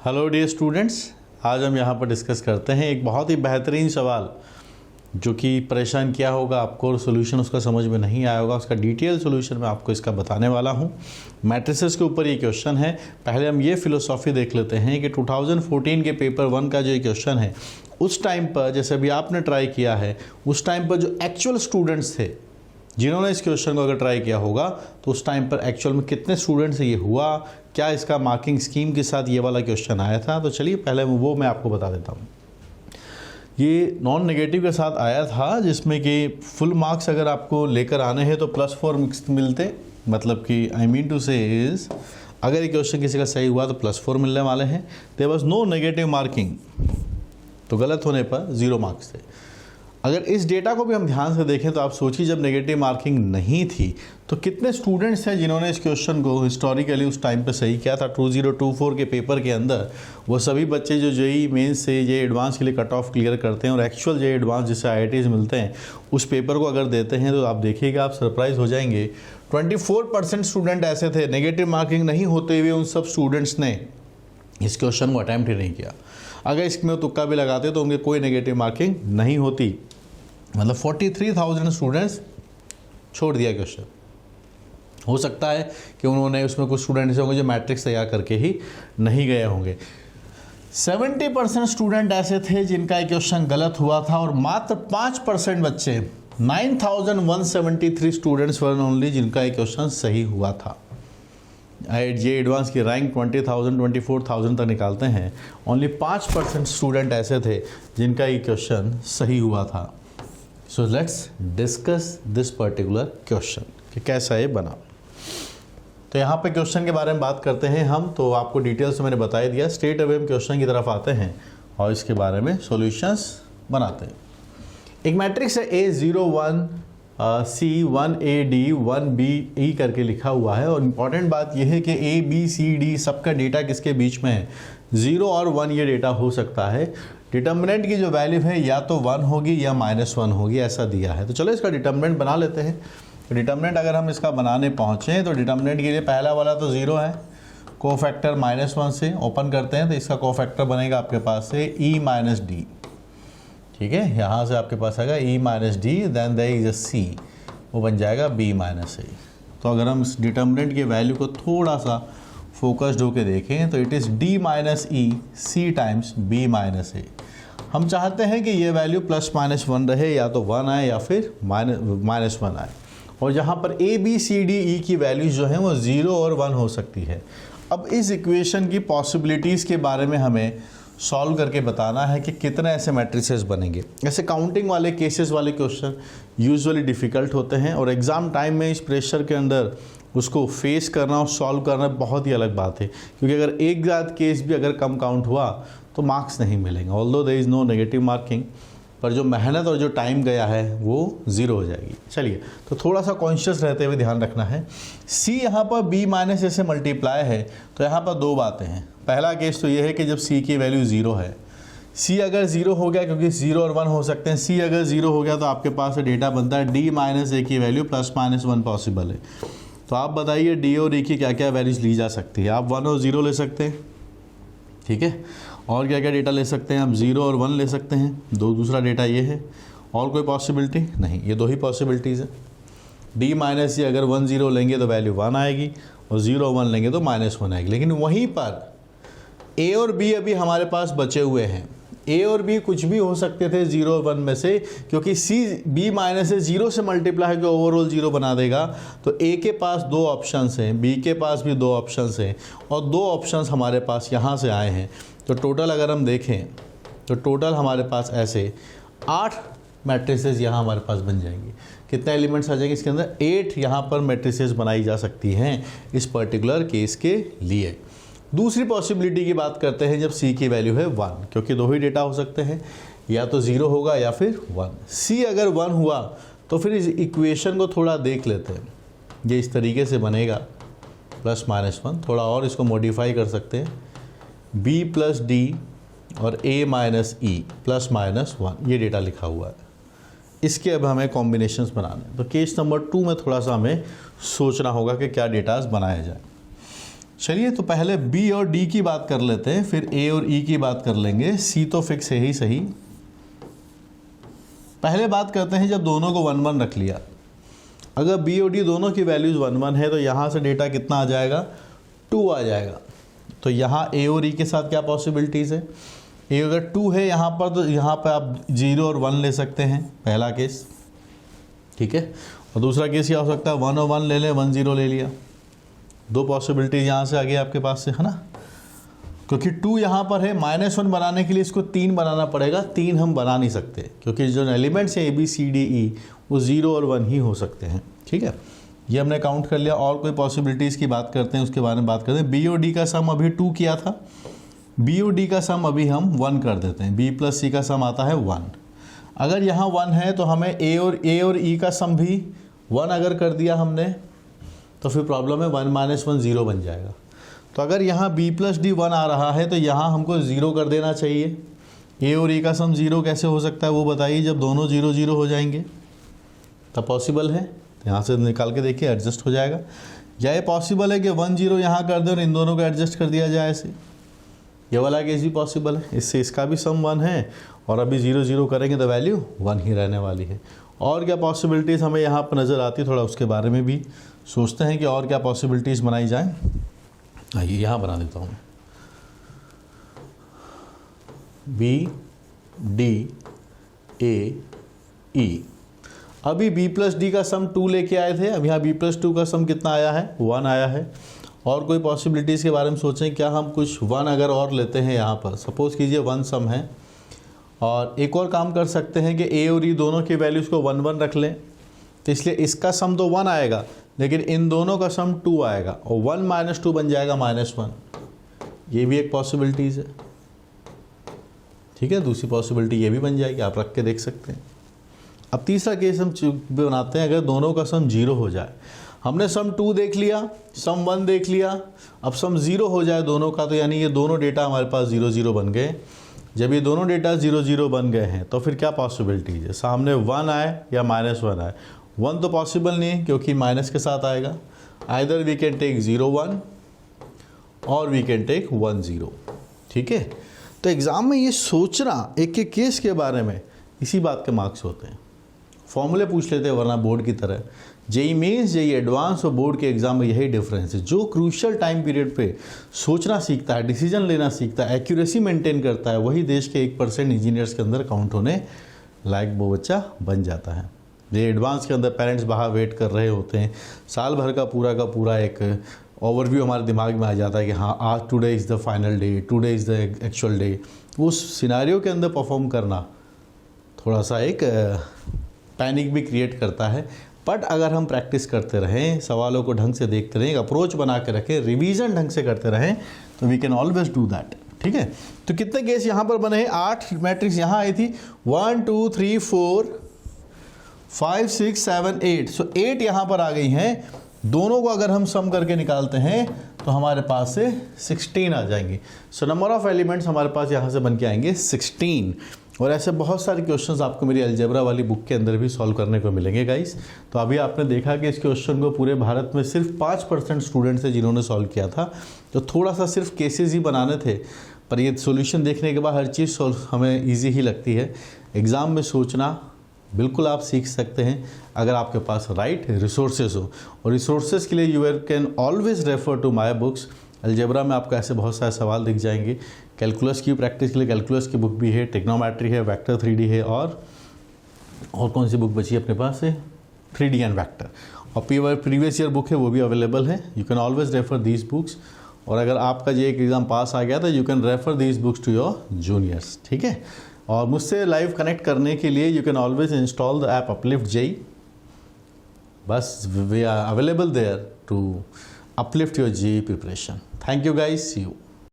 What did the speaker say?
Hello dear students, आज हम यहाँ पर डिस्कस करते हैं एक बहुत ही बेहतरीन सवाल जो कि परेशान किया होगा आपको और सोल्यूशन उसका समझ में नहीं आया होगा। उसका डिटेल सोल्यूशन मैं आपको इसका बताने वाला हूँ। मैट्रिसेस के ऊपर ये क्वेश्चन है। पहले हम ये फिलोसॉफी देख लेते हैं कि 2014 के पेपर 1 का जो ये क्वेश्चन है, उस टाइम पर जैसे अभी आपने ट्राई किया है, उस टाइम पर जो एक्चुअल स्टूडेंट्स थे जिन्होंने इस क्वेश्चन को अगर ट्राई किया होगा तो उस टाइम पर एक्चुअल में कितने स्टूडेंट से ये हुआ, क्या इसका मार्किंग स्कीम के साथ ये वाला क्वेश्चन आया था। तो चलिए पहले वो मैं आपको बता देता हूँ। ये नॉन नेगेटिव के साथ आया था जिसमें कि फुल मार्क्स अगर आपको लेकर आने हैं तो +4 मिलते, मतलब कि आई मीन टू से इज अगर ये क्वेश्चन किसी का सही हुआ तो +4 मिलने वाले हैं। There was no negative marking, तो गलत होने पर 0 मार्क्स थे। अगर इस डेटा को भी हम ध्यान से देखें तो आप सोचिए जब नेगेटिव मार्किंग नहीं थी तो कितने स्टूडेंट्स हैं जिन्होंने इस क्वेश्चन को हिस्टोरिकली उस टाइम पे सही किया था। 2024 के पेपर के अंदर वो सभी बच्चे जो जेईई मेंस से जे एडवांस के लिए कट ऑफ क्लियर करते हैं और एक्चुअल जे एडवांस जिससे IITs मिलते हैं उस पेपर को अगर देते हैं तो आप देखिएगा, आप सरप्राइज हो जाएंगे। 24% स्टूडेंट ऐसे थे, नेगेटिव मार्किंग नहीं होते हुए उन सब स्टूडेंट्स ने इस क्वेश्चन को अटैम्प्ट ही नहीं किया। अगर इसमें तुक्का भी लगाते तो उनके कोई नेगेटिव मार्किंग नहीं होती। मतलब 43,000 स्टूडेंट्स छोड़ दिया क्वेश्चन। हो सकता है कि उन्होंने उसमें कुछ स्टूडेंट्स होंगे जो मैट्रिक्स तैयार करके ही नहीं गए होंगे। 70% स्टूडेंट ऐसे थे जिनका ये क्वेश्चन गलत हुआ था और मात्र 5% बच्चे 9,173 स्टूडेंट्स वर ओनली जिनका ये क्वेश्चन सही हुआ था। जे एडवांस की रैंक 20,000 24,000 तक निकालते हैं, ओनली 5% स्टूडेंट ऐसे थे जिनका ये क्वेश्चन सही हुआ था। So let's discuss this particular question कि कैसा ये बना। तो यहाँ पे क्वेश्चन के बारे में बात करते हैं हम। तो आपको डिटेल्स तो मैंने बता ही दिया। स्ट्रेट अवे हम क्वेश्चन की तरफ आते हैं और इसके बारे में सॉल्यूशंस बनाते हैं। एक मैट्रिक्स है A01 C 1AD 1BE करके लिखा हुआ है और इम्पॉर्टेंट बात यह है कि ABCD सबका डेटा किसके बीच में है, 0 और 1 ये डेटा हो सकता है। डिटर्मिनेंट की जो वैल्यू है या तो 1 होगी या -1 होगी, ऐसा दिया है। तो चलो इसका डिटर्मिनेंट बना लेते हैं। तो डिटर्मिनेंट अगर हम इसका बनाने पहुँचें तो डिटर्मिनेंट के लिए पहला वाला तो 0 है, कोफैक्टर -1 से ओपन करते हैं तो इसका कोफैक्टर बनेगा आपके पास से E-D। ठीक है, यहाँ से आपके पास आएगा E-D, then there is a C, वो बन जाएगा B-A। तो अगर हम इस डिटर्मिनेंट की वैल्यू को थोड़ा सा फोकस्ड होकर देखें तो it is D-E C times B-A। हम चाहते हैं कि ये वैल्यू +-1 रहे, या तो 1 आए या फिर -1 आए। और यहाँ पर ABCDE की वैल्यूज जो हैं वो 0 और 1 हो सकती है। अब इस इक्वेशन की पॉसिबिलिटीज़ के बारे में हमें सॉल्व करके बताना है कि कितने ऐसे मैट्रिसेस बनेंगे। ऐसे काउंटिंग वाले केसेस वाले क्वेश्चन यूजुअली डिफ़िकल्ट होते हैं और एग्ज़ाम टाइम में इस प्रेशर के अंदर उसको फेस करना और सॉल्व करना बहुत ही अलग बात है, क्योंकि अगर एक आध केस भी अगर कम काउंट हुआ तो मार्क्स नहीं मिलेंगे। Although there is no negative marking, पर जो मेहनत और जो टाइम गया है वो 0 हो जाएगी। चलिए, तो थोड़ा सा कॉन्शियस रहते हुए ध्यान रखना है। C यहाँ पर B-A से मल्टीप्लाई है तो यहाँ पर 2 बातें हैं। पहला केस तो ये है कि जब C की वैल्यू 0 है, C अगर 0 हो गया, क्योंकि 0 और 1 हो सकते हैं, C अगर 0 हो गया तो आपके पास डेटा बनता है D-A की वैल्यू +-1 पॉसिबल है। तो आप बताइए D और E की क्या क्या वैल्यूज ली जा सकती है। आप 1 और 0 ले सकते हैं, ठीक है, और क्या क्या डेटा ले सकते हैं, आप 0 और 1 ले सकते हैं। दूसरा डेटा ये है, और कोई पॉसिबिलिटी नहीं, ये 2 ही पॉसिबिलिटीज़ है। D-E अगर 1 0 लेंगे तो वैल्यू 1 आएगी और 0 1 लेंगे तो -1 आएगी। लेकिन वहीं पर A और B अभी हमारे पास बचे हुए हैं। A और B कुछ भी हो सकते थे 0 और 1 में से, क्योंकि C B- से 0 से मल्टीप्लाई होकर ओवरऑल 0 बना देगा। तो A के पास 2 ऑप्शंस हैं, B के पास भी 2 ऑप्शंस हैं और 2 ऑप्शंस हमारे पास यहाँ से आए हैं। तो टोटल अगर हम देखें तो टोटल हमारे पास ऐसे 8 मैट्रिसेस यहाँ हमारे पास बन जाएंगी। कितने एलिमेंट्स आ जाएंगे इसके अंदर, 8 यहाँ पर मैट्रिसेस बनाई जा सकती हैं इस पर्टिकुलर केस के लिए। दूसरी पॉसिबिलिटी की बात करते हैं जब C की वैल्यू है 1, क्योंकि 2 ही डेटा हो सकते हैं, या तो 0 होगा या फिर 1। C अगर 1 हुआ तो फिर इस इक्वेशन को थोड़ा देख लेते हैं। ये इस तरीके से बनेगा +-1, थोड़ा और इसको मॉडिफाई कर सकते हैं, B+D और A-E +-1, ये डेटा लिखा हुआ है। इसके अब हमें कॉम्बिनेशंस बनाने, तो केस नंबर 2 में थोड़ा सा हमें सोचना होगा कि क्या डेटास बनाया जाए। चलिए तो पहले बी और डी की बात कर लेते हैं, फिर ए और ई की बात कर लेंगे। सी तो फिक्स है ही सही। पहले बात करते हैं जब दोनों को 1 1 रख लिया। अगर बी और डी दोनों की वैल्यूज़ 1 1 है तो यहाँ से डेटा कितना आ जाएगा, 2 आ जाएगा। तो यहाँ ए और ई के साथ क्या पॉसिबिलिटीज़ है, ए अगर 2 है यहाँ पर तो यहाँ पर आप 0 और 1 ले सकते हैं, पहला केस, ठीक है। और दूसरा केस क्या हो सकता है, 1 और 1 ले लें, 1 0 ले लिया। 2 पॉसिबिलिटीज़ यहाँ से आ गई आपके पास से, है ना। क्योंकि 2 यहाँ पर है, -1 बनाने के लिए इसको 3 बनाना पड़ेगा। 3 हम बना नहीं सकते क्योंकि जो एलिमेंट्स हैं ABCDE वो 0 और 1 ही हो सकते हैं, ठीक है। ये हमने काउंट कर लिया। और कोई पॉसिबिलिटीज़ की बात करते हैं, उसके बारे में बात करते हैं। बी और डी का सम अभी 2 किया था, बी और डी का सम अभी हम 1 कर देते हैं। बी प्लस सी का सम आता है 1। अगर यहाँ 1 है तो हमें ए और ई का सम भी 1 अगर कर दिया हमने तो फिर प्रॉब्लम है, 1 - 1 0 बन जाएगा। तो अगर यहाँ b प्लस डी 1 आ रहा है तो यहाँ हमको 0 कर देना चाहिए। ए और ई का सम 0 कैसे हो सकता है वो बताइए, जब दोनों 0 0 हो जाएंगे तब पॉसिबल है। तो यहाँ से निकाल के देखिए, एडजस्ट हो जाएगा। या ये पॉसिबल है कि 1 0 यहाँ कर दे और इन दोनों को एडजस्ट कर दिया जाए ऐसे, ये वाला केस भी पॉसिबल है। इससे इसका भी सम 1 है और अभी 0 0 करेंगे तो वैल्यू 1 ही रहने वाली है। और क्या पॉसिबिलिटीज़ हमें यहाँ पर नज़र आती है, थोड़ा उसके बारे में भी सोचते हैं कि और क्या पॉसिबिलिटीज़ बनाई जाएँ। आइए यहाँ बना देता हूँ, बी डी ए ई। अभी b प्लस डी का सम 2 लेके आए थे, अब यहाँ b प्लस 2 का सम कितना आया है, 1 आया है। और कोई पॉसिबिलिटीज़ के बारे में सोचें, क्या हम कुछ 1 अगर और लेते हैं यहाँ पर, सपोज़ कीजिए 1 सम है। और एक और काम कर सकते हैं कि ए और ई दोनों की वैल्यूज़ को 1 1 रख लें, तो इसलिए इसका सम तो 1 आएगा लेकिन इन दोनों का सम 2 आएगा और 1 - 2 बन जाएगा -1। ये भी एक पॉसिबिलिटीज़ है, ठीक है। दूसरी पॉसिबिलिटी ये भी बन जाएगी, आप रख के देख सकते हैं। अब तीसरा केस हम बनाते हैं, अगर दोनों का सम 0 हो जाए। हमने सम 2 देख लिया, सम 1 देख लिया, अब सम 0 हो जाए दोनों का, तो यानी ये दोनों डेटा हमारे पास 0 0 बन गए। जब ये दोनों डेटा 0 0 बन गए हैं तो फिर क्या पॉसिबिलिटीज़ है, सामने 1 आए या -1 आए। 1 तो पॉसिबल नहीं है क्योंकि माइनस के साथ आएगा। आइदर वी कैन टेक 0 1 और वी कैन टेक 1 0, ठीक है। तो एग्ज़ाम में ये सोचना एक एक केस के बारे में, इसी बात के मार्क्स होते हैं। फॉर्मूले पूछ लेते हैं वरना बोर्ड की तरह। जेई मेंस, जेई एडवांस और बोर्ड के एग्जाम में यही डिफरेंस है। जो क्रूशियल टाइम पीरियड पे सोचना सीखता है, डिसीजन लेना सीखता है, एक्यूरेसी मेंटेन करता है, वही देश के 1% इंजीनियर्स के अंदर काउंट होने लायक वो बच्चा बन जाता है। ये एडवांस के अंदर पेरेंट्स बाहर वेट कर रहे होते हैं, साल भर का पूरा एक ओवरव्यू हमारे दिमाग में आ जाता है कि हाँ आज today is the final day, today is the actual day. उस सिनारियो के अंदर परफॉर्म करना थोड़ा सा एक पैनिक भी क्रिएट करता है। बट अगर हम प्रैक्टिस करते रहें, सवालों को ढंग से देखते रहें, एक अप्रोच बना के रखें, रिवीजन ढंग से करते रहें, तो we can always do that, ठीक है। तो कितने केस यहाँ पर बने हैं, 8 मैट्रिक्स यहाँ आई थी, 1 2 3 4 5 6 7 8। सो 8 यहाँ पर आ गई हैं। दोनों को अगर हम सम करके निकालते हैं तो हमारे पास से 16 आ जाएंगे। सो नंबर ऑफ एलिमेंट्स हमारे पास यहाँ से बन के आएंगे 16। और ऐसे बहुत सारे क्वेश्चंस आपको मेरी अलजेब्रा वाली बुक के अंदर भी सॉल्व करने को मिलेंगे गाइस। तो अभी आपने देखा कि इस क्वेश्चन को पूरे भारत में सिर्फ 5% स्टूडेंट्स हैं जिन्होंने सॉल्व किया था। तो थोड़ा सा सिर्फ केसेस ही बनाने थे, पर ये सॉल्यूशन देखने के बाद हर चीज़ हमें ईजी ही लगती है। एग्ज़ाम में सोचना बिल्कुल आप सीख सकते हैं अगर आपके पास राइट रिसोर्सेज हो। और रिसोर्सेज के लिए you can always refer to my books. Algebra में आपको ऐसे बहुत सारे सवाल दिख जाएंगे। कैलकुलस की प्रैक्टिस के लिए कैलकुलस की बुक भी है, ट्रिग्नोमेट्री है, वेक्टर 3D है, और कौन सी बुक बची है अपने पास है, 3D एंड वेक्टर। और प्रीवियस ईयर बुक है वो भी अवेलेबल है। You can always refer these books. और अगर आपका ये एक एग्ज़ाम पास आ गया तो you can refer these books to your juniors, ठीक है। और मुझसे लाइव कनेक्ट करने के लिए you can always install the app Uplift JEE. बस we are available there to uplift your GE preparation. Thank you guys. See you.